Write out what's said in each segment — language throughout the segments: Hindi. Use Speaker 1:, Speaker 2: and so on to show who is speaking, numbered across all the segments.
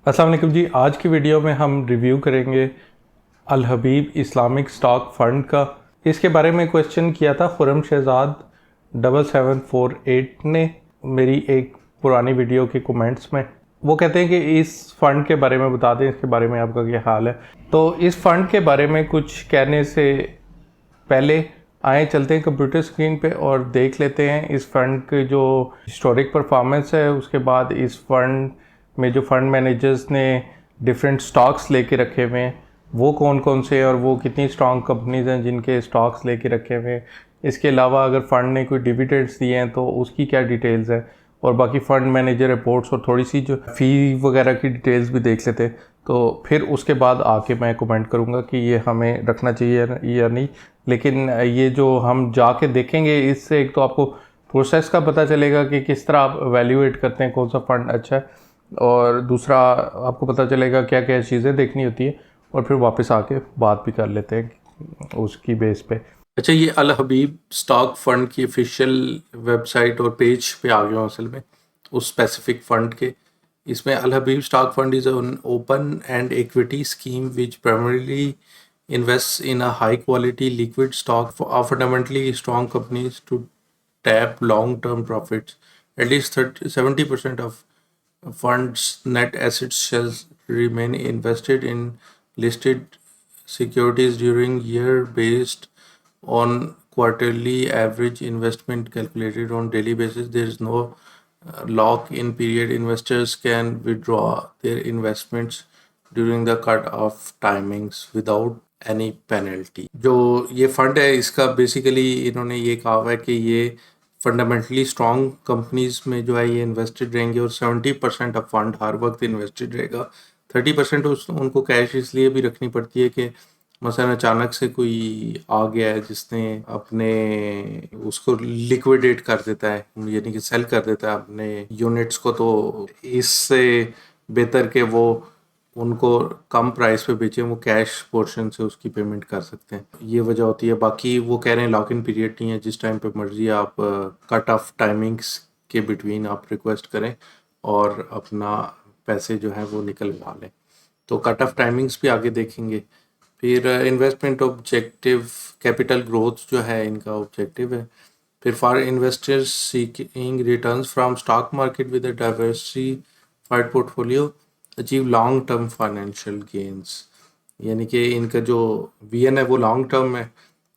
Speaker 1: अस्सलाम वालेकुम जी। आज की वीडियो में हम रिव्यू करेंगे अल हबीब इस्लामिक स्टॉक फ़ंड का। इसके बारे में क्वेश्चन किया था खुरम शहजाद 7748 ने मेरी एक पुरानी वीडियो के कमेंट्स में। वो कहते हैं कि इस फ़ंड के बारे में बता दें, इसके बारे में आपका क्या हाल है। तो इस फ़ंड के बारे में कुछ कहने से पहले आए चलते हैं कंप्यूटर स्क्रीन पे और देख लेते हैं इस फंड के जो हिस्टोरिक परफॉर्मेंस है। उसके बाद इस फंड में जो फंड मैनेजर्स ने डिफरेंट स्टॉक्स लेके रखे हुए हैं वो कौन कौन से हैं और वो कितनी स्ट्रॉन्ग कंपनीज हैं जिनके स्टॉक्स लेके रखे हुए हैं। इसके अलावा अगर फ़ंड ने कोई डिविडेंड्स दिए हैं तो उसकी क्या डिटेल्स है, और बाकी फ़ंड मैनेजर रिपोर्ट्स और थोड़ी सी जो फ़ी वगैरह की डिटेल्स भी देख लेते। तो फिर उसके बाद आके मैं कमेंट करूँगा कि ये हमें रखना चाहिए या नहीं। लेकिन ये जो हम जाके देखेंगे इससे एक तो आपको प्रोसेस का पता चलेगा कि किस तरह आप वैल्यूएट करते हैं कौन सा फ़ंड अच्छा है, और दूसरा आपको पता चलेगा क्या क्या चीज़ें देखनी होती है, और फिर वापस आके बात भी कर लेते हैं उसकी बेस पे। अच्छा, ये अल हबीब स्टॉक फंड की ऑफिशियल वेबसाइट और पेज पे आ गया हूँ असल में उस स्पेसिफिक फंड के। इसमें Al Habib stock fund is an open end equity scheme which primarily invests in a high quality liquid stock of fundamentally strong companies to tap long term profits. At least 70% of funds net assets shall remain invested in listed securities during year based on quarterly average investment calculated on daily basis. There is no lock in period. Investors can withdraw their investments during the cut off timings without any penalty. जो ये फंड है इसका बेसिकली इन्होंने ये कहा हुआ है कि ये फंडामेंटली स्ट्रॉन्ग कंपनीज में जो है ये इन्वेस्टेड रहेंगे, और 70% ऑफ फंड हर वक्त इन्वेस्टेड रहेगा। 30% उनको कैश इसलिए भी रखनी पड़ती है कि मसलन अचानक से कोई आ गया है जिसने अपने उसको लिक्विडेट कर देता है, यानी कि सेल कर देता है अपने यूनिट्स को, तो इससे बेहतर कि वो उनको कम प्राइस पे बेचें, वो कैश पोर्शन से उसकी पेमेंट कर सकते हैं। ये वजह होती है। बाकी वो कह रहे हैं लॉक इन पीरियड नहीं है, जिस टाइम पे मर्जी आप कट ऑफ टाइमिंग्स के बिटवीन आप रिक्वेस्ट करें और अपना पैसे जो है वो निकलवा लें। तो कट ऑफ टाइमिंग्स भी आगे देखेंगे। फिर इन्वेस्टमेंट ऑब्जेक्टिव, कैपिटल ग्रोथ जो है इनका ऑब्जेक्टिव है। फिर for investors seeking returns from stock market with a diversified portfolio achieve long term financial gains, यानी कि इनका जो वीएन है वो लॉन्ग टर्म है,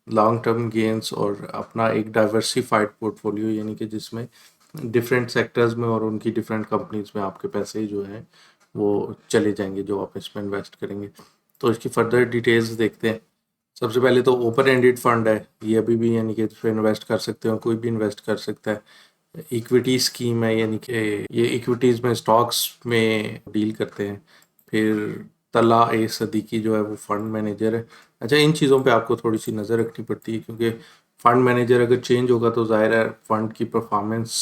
Speaker 1: लॉन्ग टर्म गेंस और अपना एक डाइवर्सिफाइड पोर्टफोलियो, यानी कि जिसमें डिफरेंट सेक्टर्स में और उनकी डिफरेंट कंपनीज में आपके पैसे जो हैं वो चले जाएंगे जो आप इसमें इन्वेस्ट करेंगे। तो इसकी फर्दर डिटेल्स देखते हैं। सबसे पहले तो ओपन एंडेड फंड है ये, अभी भी यानी कि इसमें इन्वेस्ट कर सकते हो, कोई भी इन्वेस्ट कर सकता है। इक्विटी स्कीम है, यानी कि ये इक्विटीज़ में स्टॉक्स में डील करते हैं। फिर तला ए सदीकी जो है वो फंड मैनेजर है। अच्छा, इन चीज़ों पे आपको थोड़ी सी नज़र रखनी पड़ती है क्योंकि फ़ंड मैनेजर अगर चेंज होगा तो ज़ाहिर है फ़ंड की परफॉर्मेंस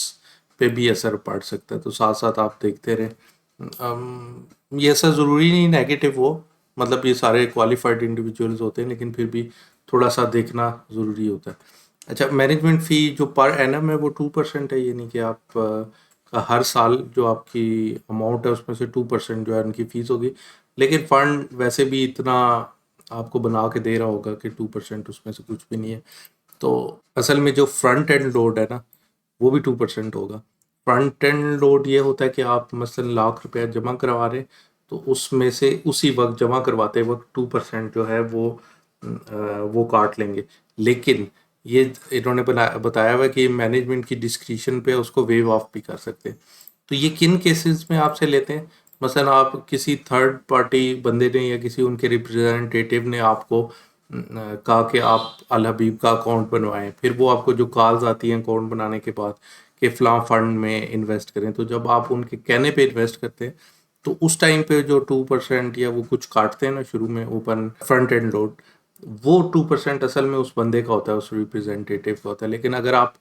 Speaker 1: पे भी असर पड़ सकता है, तो साथ साथ आप देखते रहें। ये ऐसा ज़रूरी नहीं नेगेटिव हो, मतलब ये सारे क्वालिफाइड इंडिविजुअल्स होते हैं, लेकिन फिर भी थोड़ा सा देखना ज़रूरी होता है। अच्छा, मैनेजमेंट फ़ी जो पर एनम है वो 2% है, यानी कि आप का हर साल जो आपकी अमाउंट है उसमें से 2% जो है उनकी फ़ीस होगी। लेकिन फ़ंड वैसे भी इतना आपको बना के दे रहा होगा कि 2% उसमें से कुछ भी नहीं है। तो असल में जो फ्रंट एंड लोड है ना वो भी 2% होगा। फ्रंट एंड लोड ये होता है कि आप मसलन लाख रुपया जमा करवा रहे, तो उसमें से उसी वक्त जमा करवाते वक्त 2% जो है वो काट लेंगे। लेकिन ये इन्होंने बताया हुआ है कि मैनेजमेंट की डिस्क्रिशन पे उसको वेव ऑफ भी कर सकते हैं। तो ये किन केसेस में आपसे लेते हैं, मसलन आप किसी थर्ड पार्टी बंदे ने या किसी उनके रिप्रेजेंटेटिव ने आपको कहा कि आप अल हबीब का अकाउंट बनवाएं, फिर वो आपको जो कॉल्स आती हैं अकाउंट बनाने के बाद कि फ़लाँ फंड में इन्वेस्ट करें, तो जब आप उनके कहने पे इन्वेस्ट करते हैं तो उस टाइम पे जो 2% या वो कुछ काटते हैं ना शुरू में ओपन फ्रंट एंड लोड, वो 2% असल में उस बंदे का होता है, उस रिप्रेजेंटेटिव का होता है। लेकिन अगर आप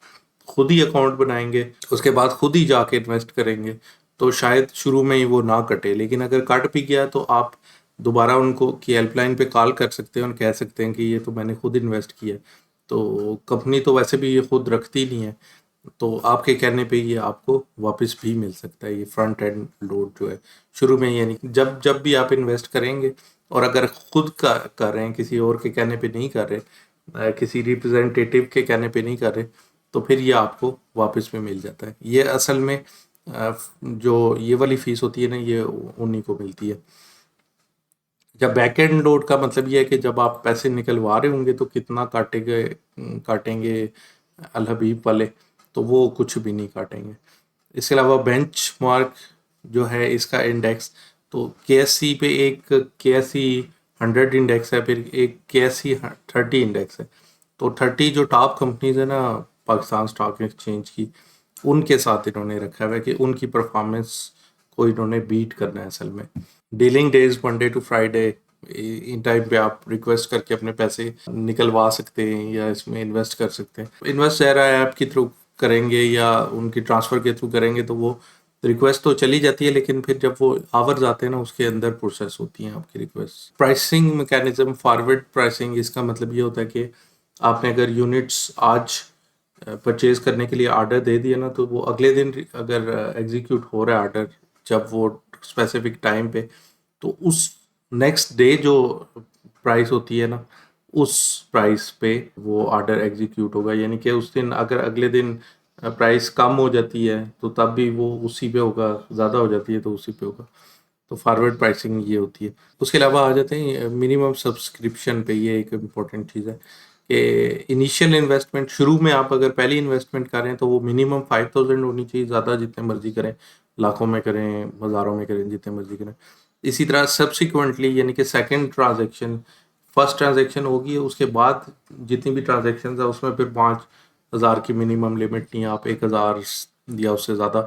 Speaker 1: खुद ही अकाउंट बनाएंगे उसके बाद खुद ही जाके इन्वेस्ट करेंगे तो शायद शुरू में ही वो ना कटे, लेकिन अगर कट भी गया तो आप दोबारा उनको की हेल्पलाइन पे कॉल कर सकते हैं और कह सकते हैं कि ये तो मैंने खुद इन्वेस्ट किया है। तो कंपनी तो वैसे भी ये खुद रखती नहीं है,
Speaker 2: तो आपके कहने पे ये आपको वापस भी मिल सकता है, ये फ्रंट एंड लोड जो है शुरू में, यानी कि जब जब भी आप इन्वेस्ट करेंगे और अगर खुद का कर रहे हैं, किसी और के कहने पे नहीं कर रहे, किसी रिप्रेजेंटेटिव के कहने पे नहीं कर रहे, तो फिर ये आपको वापस में मिल जाता है। ये असल में जो ये वाली फीस होती है ना, ये उन्हीं को मिलती है। जब बैक एंड लोड का मतलब ये है कि जब आप पैसे निकलवा रहे होंगे तो कितना काटेंगे, काटेंगे अल हबीब वाले, तो वो कुछ भी नहीं काटेंगे। इसके अलावा बेंच मार्क जो है इसका इंडेक्स, तो के पे एक के 100 इंडेक्स है, फिर एक के 30 इंडेक्स है। तो 30 जो टॉप कंपनीज है ना पाकिस्तान स्टॉक एक्सचेंज की, उनके साथ इन्होंने रखा हुआ है कि उनकी परफॉर्मेंस को इन्होंने बीट करना है असल में। Dealing days Monday to Friday, इन टाइम पे आप रिक्वेस्ट करके अपने पैसे निकलवा सकते हैं या इसमें इन्वेस्ट कर सकते हैं। इन्वेस्ट ज़रा ऐप के थ्रू करेंगे या उनकी ट्रांसफ़र के थ्रू करेंगे तो वो रिक्वेस्ट तो चली जाती है, लेकिन फिर जब वो आवर्स आते हैं ना उसके अंदर प्रोसेस होती हैं आपकी request. Pricing mechanism, forward pricing, इसका मतलब ये होता है कि आपने अगर यूनिट्स आज परचेज करने के लिए ऑर्डर दे दिया ना, तो वो अगले दिन अगर एग्जीक्यूट हो रहा है ऑर्डर जब वो स्पेसिफिक टाइम पे, तो उस नेक्स्ट डे जो प्राइस होती है ना, उस प्राइस पे वो ऑर्डर एग्जीक्यूट होगा। यानी कि उस दिन अगर अगले दिन प्राइस कम हो जाती है तो तब भी वो उसी पे होगा, ज़्यादा हो जाती है तो उसी पे होगा। तो फॉरवर्ड प्राइसिंग ये होती है। उसके अलावा आ जाते हैं मिनिमम सब्सक्रिप्शन पे। ये एक इम्पॉर्टेंट चीज़ है कि इनिशियल इन्वेस्टमेंट, शुरू में आप अगर पहली इन्वेस्टमेंट कर रहे हैं तो वो मिनिमम 5000 होनी चाहिए, ज़्यादा जितने मर्जी करें, लाखों में करें, हज़ारों में करें, जितने मर्जी करें। इसी तरह सब्सिक्वेंटली, यानी कि सेकंड ट्रांजैक्शन, फर्स्ट ट्रांजैक्शन होगी उसके बाद जितनी भी ट्रांजैक्शन है उसमें फिर 5000 की मिनिमम लिमिट नहीं है। आप 1000 या उससे ज़्यादा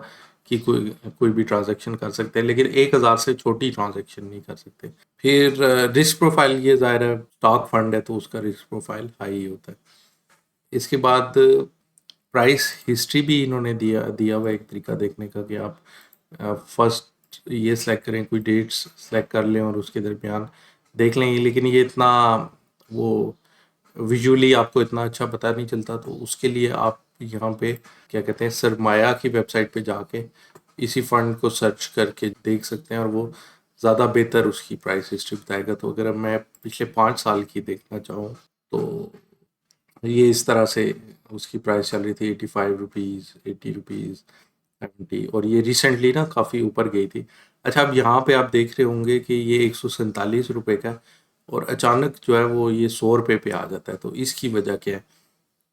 Speaker 2: कि कोई कोई भी ट्रांजैक्शन कर सकते हैं, लेकिन 1000 से छोटी ट्रांजैक्शन नहीं कर सकते। फिर रिस्क प्रोफाइल, ये ज़ाहिर है स्टॉक फंड है तो उसका रिस्क प्रोफाइल हाई ही होता है। इसके बाद प्राइस हिस्ट्री भी इन्होंने दिया दिया हुआ एक तरीका देखने का कि आप फर्स्ट ये सेलेक्ट करें, कोई डेट्स सेलेक्ट कर लें और उसके दरमियान देख लेंगे, लेकिन ये इतना वो विजुअली आपको इतना अच्छा पता नहीं चलता। तो उसके लिए आप यहाँ पे क्या कहते हैं, सरमाया की वेबसाइट पे जाके इसी फंड को सर्च करके देख सकते हैं और वो ज़्यादा बेहतर उसकी प्राइस हिस्ट्री बताएगा। तो अगर मैं पिछले 5 साल की देखना चाहूँ तो ये इस तरह से उसकी प्राइस चल रही थी, 85 रुपीज़, 80 रुपीज़, 70, और ये रिसेंटली ना काफ़ी ऊपर गई थी। अच्छा, अब यहाँ पे आप देख रहे होंगे कि ये 147 रुपये का है और अचानक जो है वो ये 100 रुपये पे आ जाता है। तो इसकी वजह क्या है?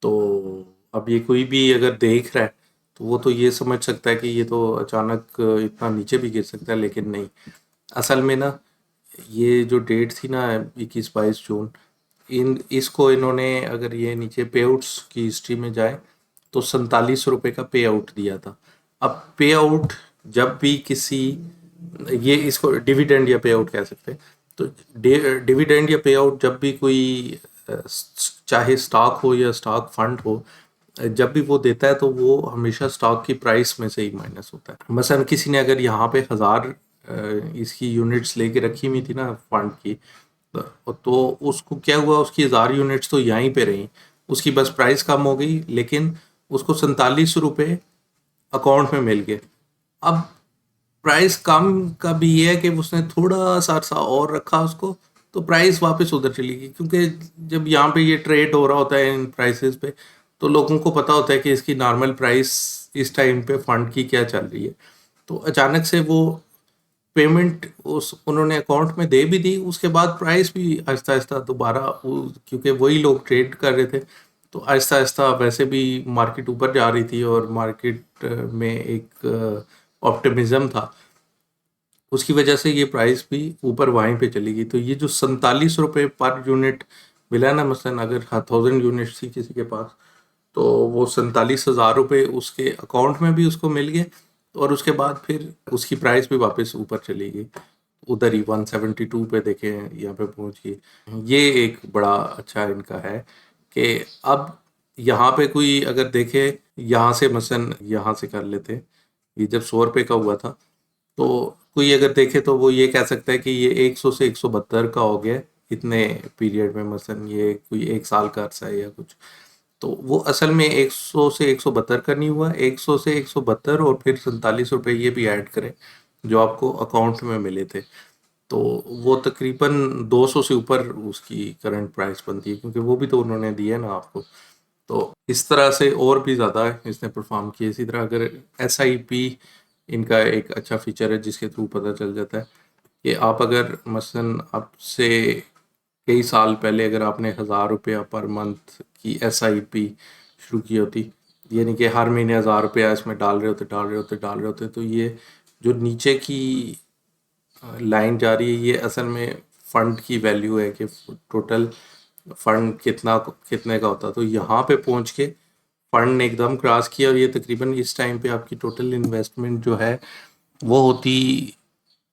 Speaker 2: तो अब ये कोई भी अगर देख रहा है तो वो तो ये समझ सकता है कि ये तो अचानक इतना नीचे भी गिर सकता है, लेकिन नहीं। असल में ना ये जो डेट थी ना 21-22 जून, इन इसको इन्होंने अगर ये नीचे पे आउट्स की हिस्ट्री में जाए तो 47 रुपये का पे आउट दिया था। अब पे आउट जब भी किसी, ये इसको डिविडेंड या पे आउट कह सकते हैं। तो डिविडेंड या पे आउट जब भी कोई चाहे स्टॉक हो या स्टॉक फंड हो, जब भी वो देता है तो वो हमेशा स्टॉक की प्राइस में से ही माइनस होता है। मसलन किसी ने अगर यहाँ पे 1000 इसकी यूनिट्स लेके रखी हुई थी ना फंड की, तो उसको क्या हुआ, उसकी 1000 यूनिट्स तो यहीं पे रही, उसकी बस प्राइस कम हो गई, लेकिन उसको 47 रुपये अकाउंट में मिल गए। अब प्राइस कम का भी ये है कि उसने थोड़ा सा अरसा और रखा उसको, तो प्राइस वापस उधर चली गई, क्योंकि जब यहाँ पे ये ट्रेड हो रहा होता है इन प्राइसेस पे, तो लोगों को पता होता है कि इसकी नॉर्मल प्राइस इस टाइम पे फंड की क्या चल रही है। तो अचानक से वो पेमेंट उस उन्होंने अकाउंट में दे भी दी, उसके बाद प्राइस भी आहिस्ता आहिस्ता दोबारा क्योंकि वही लोग ट्रेड कर रहे थे, तो आहिस्ता आहिस्ता वैसे भी मार्केट ऊपर जा रही थी और मार्केट में एक ऑप्टिमिज्म था, उसकी वजह से ये प्राइस भी ऊपर वहीं पे चली गई। तो ये जो 47 रुपये पर यूनिट मिला ना, मसलन अगर 1000 यूनिट थी किसी के पास, तो वो 47,000 रुपये उसके अकाउंट में भी उसको मिल गए और उसके बाद फिर उसकी प्राइस भी वापस ऊपर चली गई, उधर ही 172 पे देखे यहाँ पे पहुंच गई। ये एक बड़ा अच्छा इनका है कि अब यहाँ पे कोई अगर देखे, यहाँ से मसलन यहाँ से कर लेते, ये जब 100 रुपये का हुआ था, तो कोई अगर देखे तो वो ये कह सकता है कि ये 100 से 172 का हो गया इतने पीरियड में, मसलन ये कोई 1 साल का अर्सा है या कुछ। तो वो असल में 100 से 172 का नहीं हुआ, 100 से 172 और फिर 47 रुपये ये भी ऐड करें जो आपको अकाउंट में मिले थे, तो वो तकरीबन 200 से ऊपर उसकी करंट प्राइस बनती है, क्योंकि वो भी तो उन्होंने दिया ना आपको। तो इस तरह से और भी ज़्यादा इसने परफॉर्म किया। इसी तरह अगर SIP इनका एक अच्छा फीचर है जिसके थ्रू पता चल जाता है कि आप अगर मसलन आपसे कई साल पहले अगर आपने 1000 रुपया पर मंथ की SIP शुरू की होती, यानी कि हर महीने 1000 रुपया इसमें डाल रहे होते, तो ये जो नीचे की लाइन जा रही है ये असल में फंड की वैल्यू है कि टोटल फंड कितने का होता। तो यहाँ पे पहुँच के फंड ने एकदम क्रॉस किया और ये तकरीबन इस टाइम पे आपकी टोटल इन्वेस्टमेंट जो है वो होती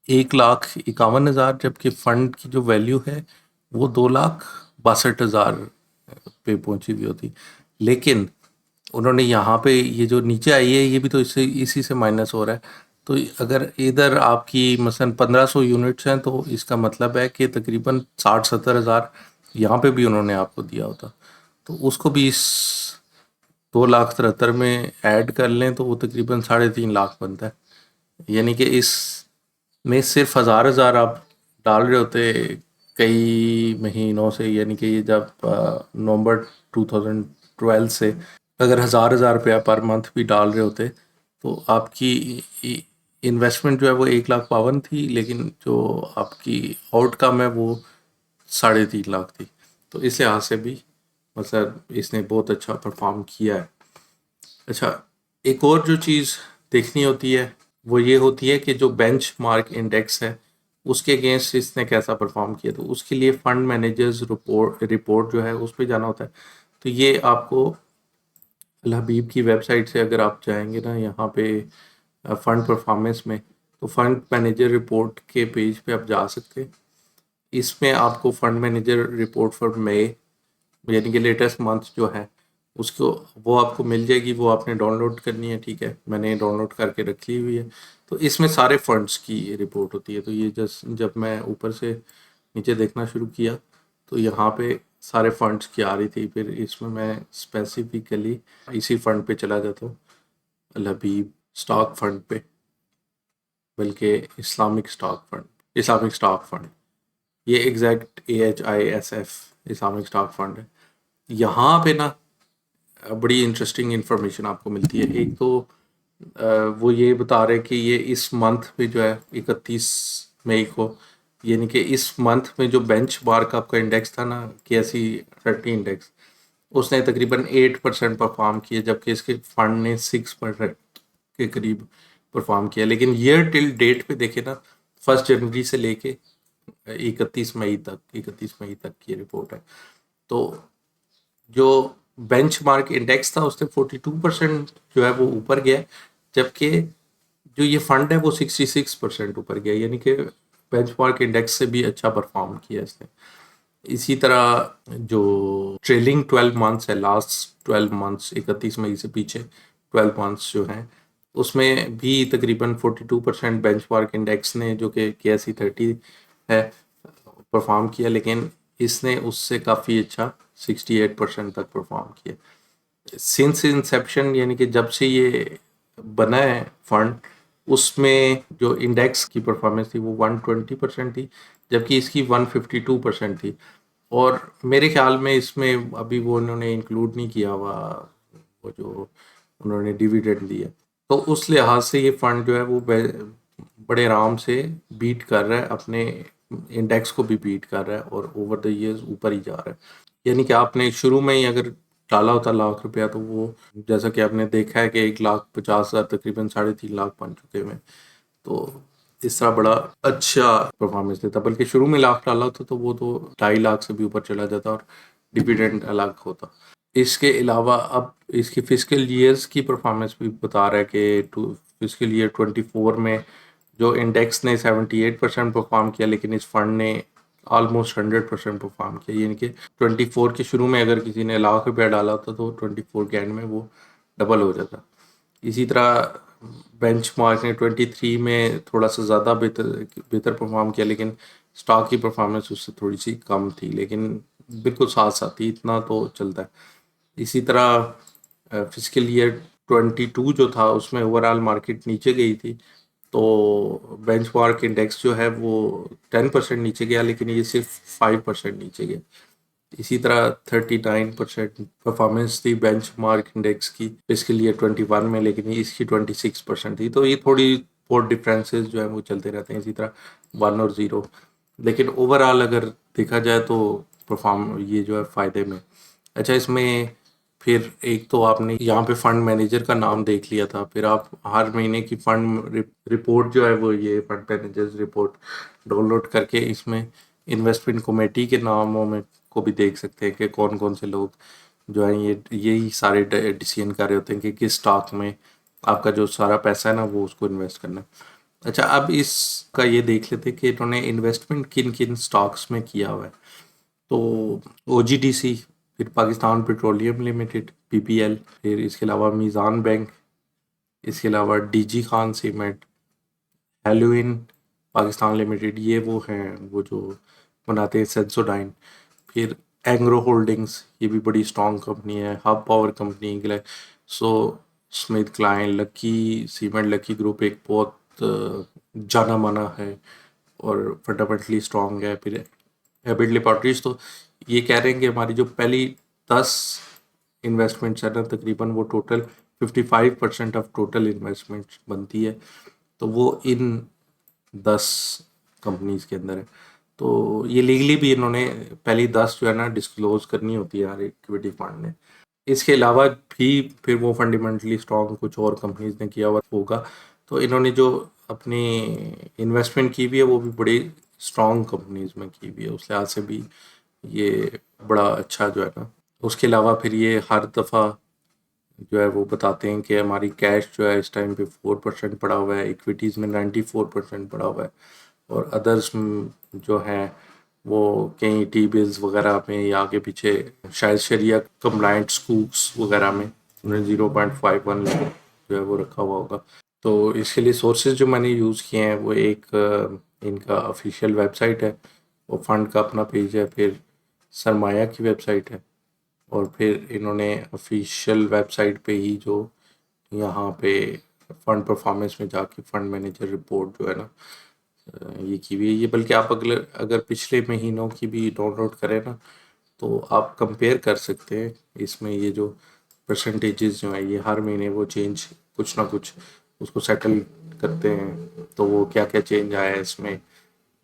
Speaker 2: 1,51,000, जबकि फंड की जो वैल्यू है वो 2,62,000 पे पहुंची हुई होती। लेकिन उन्होंने यहाँ पे ये जो नीचे आई है ये भी तो इससे इसी से माइनस हो रहा है। तो अगर इधर आपकी मसलन 1500 यूनिट्स हैं तो इसका मतलब है कि तकरीबन 60-70 हज़ार यहाँ पे भी उन्होंने आपको दिया होता, तो उसको भी इस 2,73,000 में ऐड कर लें तो वो तकरीबन 3.5 लाख बनता है। यानी कि इस में सिर्फ हज़ार हज़ार आप डाल रहे होते कई महीनों से, यानी कि ये जब नवंबर 2012 से अगर हज़ार हज़ार रुपया पर मंथ भी डाल रहे होते तो आपकी इन्वेस्टमेंट जो है वो 1,52,000 थी, लेकिन जो आपकी आउटकम है वो 3.5 लाख थी। तो इस लिहाज से भी मतलब इसने बहुत अच्छा परफॉर्म किया है। अच्छा, एक और जो चीज़ देखनी होती है वो ये होती है कि जो बेंचमार्क इंडेक्स है उसके अगेंस्ट इसने कैसा परफॉर्म किया, तो उसके लिए फंड मैनेजर्स रिपोर्ट जो है उस पर जाना होता है। तो ये आपको अल हबीब की वेबसाइट से अगर आप जाएंगे ना यहाँ पे फंड परफॉर्मेंस में, तो फंड मैनेजर रिपोर्ट के पेज पे आप जा सकते हैं। इसमें आपको fund manager report for May यानी कि लेटेस्ट मंथ जो है उसको वो आपको मिल जाएगी, वो आपने डाउनलोड करनी है। ठीक है, मैंने डाउनलोड करके रख ली हुई है। तो इसमें सारे फंड्स की रिपोर्ट होती है। तो ये जब मैं ऊपर से नीचे देखना शुरू किया तो यहाँ पे सारे फंड्स की आ रही थी। फिर इसमें मैं स्पेसिफिकली इसी फंड पे चला जाता हूँ, अल हबीब स्टॉक फंड पे, बल्कि इस्लामिक स्टॉक फंड, ये exact AHISF Islamic stock fund है। यहाँ पे ना बड़ी इंटरेस्टिंग इंफॉर्मेशन आपको मिलती है। एक तो वो ये बता रहे कि ये इस मंथ में जो है 31 मई को, यानी कि इस मंथ में जो बेंच मार्क आपका इंडेक्स था ना KSE 30 इंडेक्स, उसने तकरीबन 8% परफॉर्म किया, जबकि इसके फंड ने 6% के करीब परफॉर्म किया। लेकिन ईयर टिल डेट पे देखे ना, 1 जनवरी से लेके 31 मई तक की रिपोर्ट है। तो जो बेंचमार्क इंडेक्स था उससे 42% जो है वो ऊपर गया, जबकि जो ये फंड है वो 66% ऊपर गया, यानी कि बेंचमार्क इंडेक्स से भी अच्छा परफॉर्म किया इसने। इसी तरह जो ट्रेलिंग 12 मंथ्स है, लास्ट 12 मंथ्स 31 मई से पीछे 12 मंथ्स जो हैं, उसमें भी तकरीबन 42% बेंचमार्क इंडेक्स ने जो कि KSE 30 है परफॉर्म किया, लेकिन इसने उससे काफ़ी अच्छा 68% तक परफॉर्म किया। सिंस इंसेप्शन यानी कि जब से ये बना है फंड, उसमें जो इंडेक्स की परफॉर्मेंस थी वो 120% थी, जबकि इसकी 152% थी। और मेरे ख्याल में इसमें अभी वो उन्होंने इंक्लूड नहीं किया हुआ वो जो उन्होंने डिविडेंड दिया। तो उस लिहाज से ये फंड जो है वो बड़े आराम से बीट कर रहा है, अपने इंडेक्स को भी बीट कर रहा है और ओवर द ईयर्स ऊपर ही जा रहा है। यानी कि आपने शुरू में ही अगर डाला होता लाख रुपया, तो वो जैसा कि आपने देखा है कि 1,50,000 तकरीबन 3.5 लाख बन चुके हुए हैं। तो इस तरह बड़ा अच्छा परफॉर्मेंस देता, बल्कि शुरू में लाख डाला होता तो वो तो 2.5 लाख से भी ऊपर चला जाता और डिविडेंड अलग होता। इसके अलावा अब इसकी फिजिकल ईयर्स की परफॉर्मेंस भी बता रहा है कि फिजिकल ईयर 24 में जो इंडेक्स ने 78% परफॉर्म किया, लेकिन इस फंड ने ऑलमोस्ट 100% परफॉर्म किया। यानी कि 24 के शुरू में अगर किसी ने लाख रुपया डाला होता तो 24 के एंड में वो डबल हो जाता। इसी तरह बेंचमार्क ने 23 में थोड़ा सा ज़्यादा बेहतर परफॉर्म किया, लेकिन स्टॉक की परफॉर्मेंस उससे थोड़ी सी कम थी, लेकिन बिल्कुल साथ साथ ही इतना तो चलता है। इसी तरह फिजिकल ईयर 22 जो था उसमें ओवरऑल मार्केट नीचे गई थी, तो बेंचमार्क इंडेक्स जो है वो 10% नीचे गया, लेकिन ये सिर्फ 5% नीचे गया। इसी तरह 39% परफॉर्मेंस थी बेंचमार्क इंडेक्स की फिजिकल ईयर 21 में, लेकिन इसकी 26% थी। तो ये थोड़ी बहुत डिफरेंसेस जो है वो चलते रहते हैं, इसी तरह 1 और 0, लेकिन ओवरऑल अगर देखा जाए तो परफॉर्म ये जो है फ़ायदे में। अच्छा, इसमें फिर एक तो आपने यहाँ पे फंड मैनेजर का नाम देख लिया था, फिर आप हर महीने की फंड रिपोर्ट जो है वो ये फंड मैनेजर्स रिपोर्ट डाउनलोड करके इसमें इन्वेस्टमेंट कमेटी के नामों में को भी देख सकते हैं कि कौन कौन से लोग जो है ये यही सारे डिसीजन कर रहे होते हैं कि किस स्टॉक में आपका जो सारा पैसा है ना वो उसको इन्वेस्ट करना है। अच्छा, अब इसका ये देख लेते हैं कि इन्होंने इन्वेस्टमेंट किन किन स्टॉक्स में किया हुआ है। तो OGDC, फिर पाकिस्तान पेट्रोलियम लिमिटेड PPL, फिर इसके अलावा मीज़ान बैंक, इसके अलावा DG Khan cement, Halloween Pakistan limited, ये वो हैं वो जो बनाते हैं सेंसोडाइन। फिर एंग्रो होल्डिंग्स, ये भी बड़ी स्ट्रॉन्ग कंपनी है। हब पावर कंपनी के लिए so Smith Kline, Lucky Cement, Lucky Group एक बहुत जाना माना है और फंडामेंटली स्ट्रॉन्ग है। फिर हैबिट लेबॉर्ट्रीज, तो ये कह रहे हैं कि हमारी जो पहली 10 इन्वेस्टमेंट्स है ना, तकरीबन वो टोटल 55% ऑफ टोटल इन्वेस्टमेंट बनती है, तो वो इन 10 कंपनीज के अंदर है। तो ये लीगली भी इन्होंने पहली 10 जो है ना डिस्क्लोज करनी होती है हर इक्विटी फंड ने। इसके अलावा भी फिर वो फंडामेंटली स्ट्रॉन्ग कुछ और कंपनीज ने किया हुआ होगा, तो इन्होंने जो अपनी इन्वेस्टमेंट की भी है वो भी बड़ी स्ट्रॉन्ग कंपनीज में की भी है, उस लिहाज से भी ये बड़ा अच्छा जो है ना। उसके अलावा फिर ये हर दफ़ा जो है वो बताते हैं कि हमारी कैश जो है इस टाइम पे 4% पड़ा हुआ है, इक्विटीज़ में 94% पड़ा हुआ है, और अदर्स जो हैं वो कहीं टी बिल्स वगैरह में या आगे पीछे शायद शरिया कंप्लाइंट स्कूक्स वगैरह में उन्होंने 0.51 जो है वो रखा हुआ होगा। तो इसके लिए सोर्सेज जो मैंने यूज़ किए हैं वो एक इनका ऑफिशियल वेबसाइट है, वो फंड का अपना पेज है, फिर सरमाया की वेबसाइट है, और फिर इन्होंने ऑफिशियल वेबसाइट पे ही जो यहाँ पे फंड परफॉर्मेंस में जाके फंड मैनेजर रिपोर्ट जो है ना ये की हुई है। ये बल्कि आप अगर पिछले महीनों की भी डाउनलोड करें ना तो आप कंपेयर कर सकते हैं। इसमें ये जो परसेंटेजेस जो है ये हर महीने वो चेंज कुछ ना कुछ उसको सेटल करते हैं, तो वो क्या क्या चेंज आया है इसमें,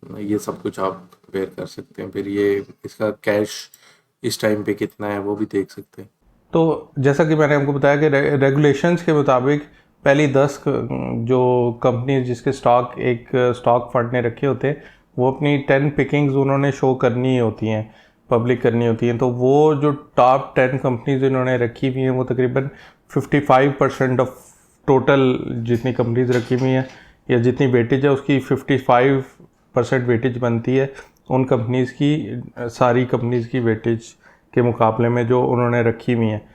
Speaker 2: ये सब कुछ आप कंपेयर कर सकते हैं। फिर ये इसका कैश इस टाइम पे कितना है वो भी देख सकते हैं।
Speaker 1: तो जैसा कि मैंने आपको बताया कि रेगुलेशंस के मुताबिक पहली 10 जो कंपनी जिसके स्टॉक एक स्टॉक फंड ने रखे होते हैं वो अपनी 10 पिकिंग्स उन्होंने शो करनी ही होती हैं, पब्लिक करनी होती हैं। तो वो जो टॉप 10 कंपनीज इन्होंने रखी हुई हैं वो तकरीबन 55% ऑफ टोटल जितनी कंपनीज रखी हुई हैं या जितनी वेटेज है उसकी 55% वेटेज बनती है उन कंपनीज़ की, सारी कंपनीज़ की वेटेज के मुकाबले में जो उन्होंने रखी हुई हैं।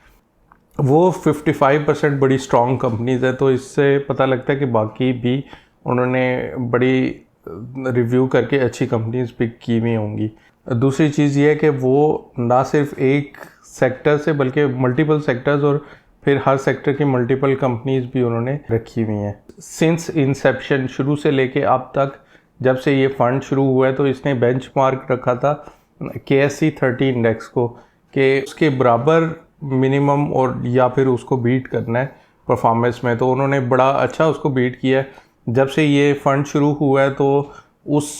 Speaker 1: वो 55% बड़ी स्ट्रॉन्ग कंपनीज है, तो इससे पता लगता है कि बाकी भी उन्होंने बड़ी रिव्यू करके अच्छी कंपनीज पिक की हुई होंगी। दूसरी चीज़ ये है कि वो ना सिर्फ एक सेक्टर से बल्कि मल्टीपल सेक्टर्स और फिर हर सेक्टर की मल्टीपल कंपनीज भी उन्होंने रखी हुई हैं। सिंस इंसेप्शन, शुरू से लेके अब तक जब से ये फंड शुरू हुआ है, तो इसने बेंचमार्क रखा था KSE 30 इंडेक्स को कि उसके बराबर मिनिमम और या फिर उसको बीट करना है परफॉर्मेंस में। तो उन्होंने बड़ा अच्छा उसको बीट किया है। जब से ये फंड शुरू हुआ है तो उस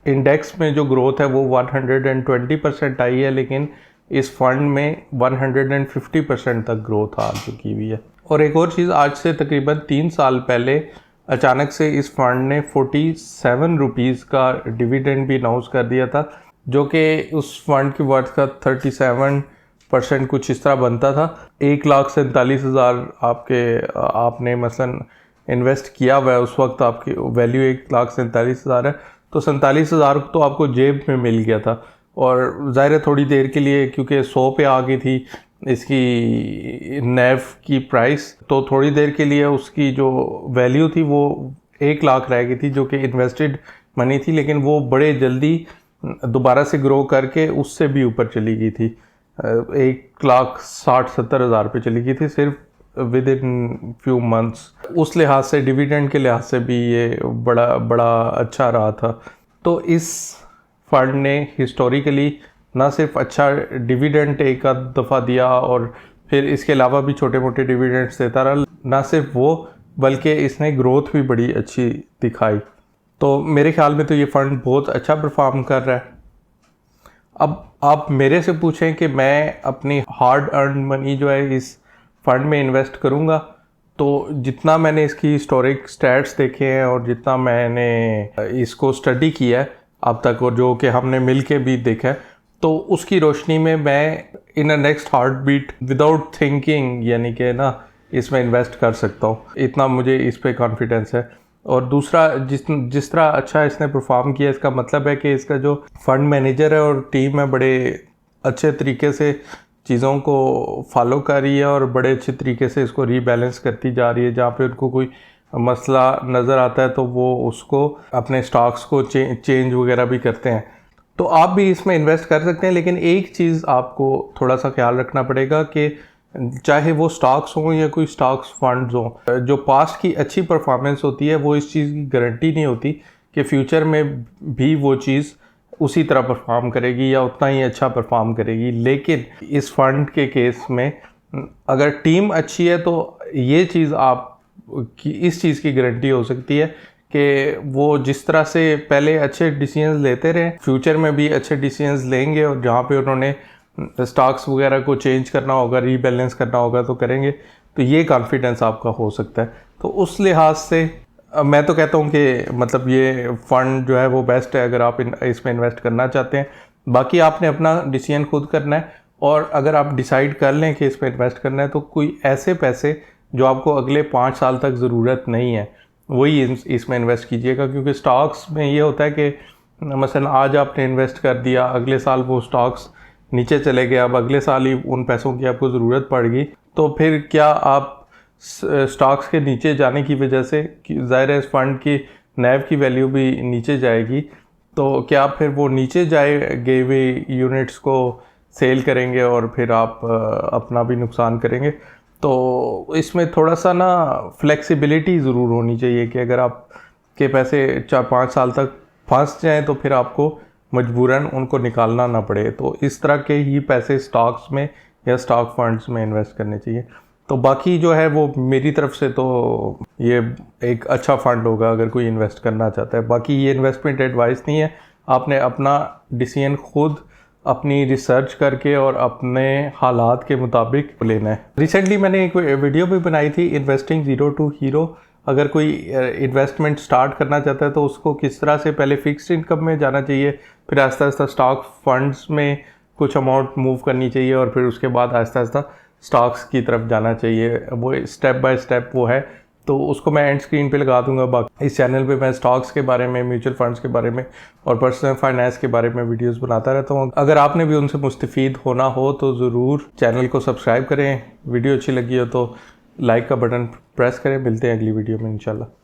Speaker 1: इंडेक्स में जो ग्रोथ है वो 120% आई है, लेकिन इस फंड में 150% तक ग्रोथ आ चुकी हुई है। और एक और चीज़, आज से तकरीबन 3 साल पहले अचानक से इस फंड ने 47 रुपीज़ का डिविडेंड भी अनाउंस कर दिया था, जो कि उस फंड की वर्थ का 37% कुछ इस तरह बनता था। 1,47,000 आपने मसलन इन्वेस्ट किया हुआ है, उस वक्त आपकी वैल्यू 1,47,000 है, तो 47,000 तो आपको जेब में मिल गया था। और ज़ाहिर है थोड़ी देर के लिए, क्योंकि 100 पे आ गई थी इसकी नेव की प्राइस, तो थोड़ी देर के लिए उसकी जो वैल्यू थी वो 1 लाख रह गई थी, जो कि इन्वेस्टेड मनी थी, लेकिन वो बड़े जल्दी दोबारा से ग्रो करके उससे भी ऊपर चली गई थी। 1,60,70,000 पे चली गई थी सिर्फ विद इन फ्यू मंथ्स। उस लिहाज से डिविडेंड के लिहाज से भी ये बड़ा बड़ा अच्छा रहा था। तो इस फंड ने हिस्टोरिकली ना सिर्फ अच्छा डिविडेंड एक आध दफ़ा दिया और फिर इसके अलावा भी छोटे मोटे डिविडेंड्स देता रहा, ना सिर्फ वो बल्कि इसने ग्रोथ भी बड़ी अच्छी दिखाई। तो मेरे ख्याल में तो ये फ़ंड बहुत अच्छा परफॉर्म कर रहा है। अब आप मेरे से पूछें कि मैं अपनी हार्ड अर्न मनी जो है इस फंड में इन्वेस्ट करूंगा, तो जितना मैंने इसकी हिस्टोरिक स्टैट्स देखे हैं और जितना मैंने इसको स्टडी किया है अब तक और जो कि हमने मिल के भी देखा है, तो उसकी रोशनी में मैं in a next heart beat without thinking यानी कि ना इसमें इन्वेस्ट कर सकता हूँ। इतना मुझे इस पे कॉन्फिडेंस है। और दूसरा, जिस तरह अच्छा इसने परफॉर्म किया, इसका मतलब है कि इसका जो फंड मैनेजर है और टीम है बड़े अच्छे तरीके से चीज़ों को फॉलो कर रही है और बड़े अच्छे तरीके से इसको रीबैलेंस करती जा रही है। जहाँ पे उनको कोई मसला नज़र आता है तो वो उसको अपने स्टॉक्स को चेंज वगैरह भी करते हैं। तो आप भी इसमें इन्वेस्ट कर सकते हैं, लेकिन एक चीज़ आपको थोड़ा सा ख्याल रखना पड़ेगा कि चाहे वो स्टॉक्स हों या कोई स्टॉक्स फंड्स हों, जो पास्ट की अच्छी परफॉर्मेंस होती है वो इस चीज़ की गारंटी नहीं होती कि फ्यूचर में भी वो चीज़ उसी तरह परफॉर्म करेगी या उतना ही अच्छा परफॉर्म करेगी। लेकिन इस फंड के केस में अगर टीम अच्छी है तो ये चीज़ आप इस चीज़ की गारंटी हो सकती है कि वो जिस तरह से पहले अच्छे डिसीजंस लेते रहे, फ्यूचर में भी अच्छे डिसीजंस लेंगे और जहाँ पे उन्होंने स्टॉक्स वगैरह को चेंज करना होगा, रीबैलेंस करना होगा तो करेंगे। तो ये कॉन्फिडेंस आपका हो सकता है। तो उस लिहाज से मैं तो कहता हूँ कि मतलब ये फ़ंड जो है वो बेस्ट है अगर आप इसमें इन्वेस्ट करना चाहते हैं। बाकी आपने अपना डिसीजन खुद करना है, और अगर आप डिसाइड कर लें कि इसमें इन्वेस्ट करना है तो कोई ऐसे पैसे जो आपको अगले 5 साल तक ज़रूरत नहीं है वही इसमें इन्वेस्ट कीजिएगा। क्योंकि स्टॉक्स में ये होता है कि मसलन आज आपने इन्वेस्ट कर दिया, अगले साल वो स्टॉक्स नीचे चले गए, अब अगले साल ही उन पैसों की आपको ज़रूरत पड़ गई, तो फिर क्या आप स्टॉक्स के नीचे जाने की वजह से ज़ाहिर है इस फंड की नैव की वैल्यू भी नीचे जाएगी, तो क्या आप फिर वो नीचे जाए गए हुए यूनिट्स को सेल करेंगे और फिर आप अपना भी नुकसान करेंगे। तो इसमें थोड़ा सा ना फ्लेक्सिबिलिटी ज़रूर होनी चाहिए कि अगर आप के पैसे 4-5 साल तक फंस जाएँ तो फिर आपको मजबूरन उनको निकालना ना पड़े। तो इस तरह के ही पैसे स्टॉक्स में या स्टॉक फंड्स में इन्वेस्ट करने चाहिए। तो बाकी जो है वो मेरी तरफ से तो ये एक अच्छा फंड होगा अगर कोई इन्वेस्ट करना चाहता है। बाकी ये इन्वेस्टमेंट एडवाइस नहीं है, आपने अपना डिसीजन खुद अपनी रिसर्च करके और अपने हालात के मुताबिक लेना है। रिसेंटली मैंने एक वीडियो भी बनाई थी, इन्वेस्टिंग ज़ीरो टू हीरो। अगर कोई इन्वेस्टमेंट स्टार्ट करना चाहता है तो उसको किस तरह से पहले फिक्स्ड इनकम में जाना चाहिए, फिर आहिस्ता आहिस्ता स्टॉक फंड्स में कुछ अमाउंट मूव करनी चाहिए और फिर उसके बाद आहिस्ता आहिस्ता स्टॉक्स की तरफ जाना चाहिए। वो स्टेप बाय स्टेप वो है, तो उसको मैं एंड स्क्रीन पे लगा दूंगा। बाकी इस चैनल पे मैं स्टॉक्स के बारे में, म्यूचुअल फंड्स के बारे में और पर्सनल फाइनेंस के बारे में वीडियोस बनाता रहता हूँ। अगर आपने भी उनसे मुस्तफ़ीद होना हो तो ज़रूर चैनल को सब्सक्राइब करें। वीडियो अच्छी लगी हो तो लाइक का बटन प्रेस करें। मिलते हैं अगली वीडियो में इंशाल्लाह।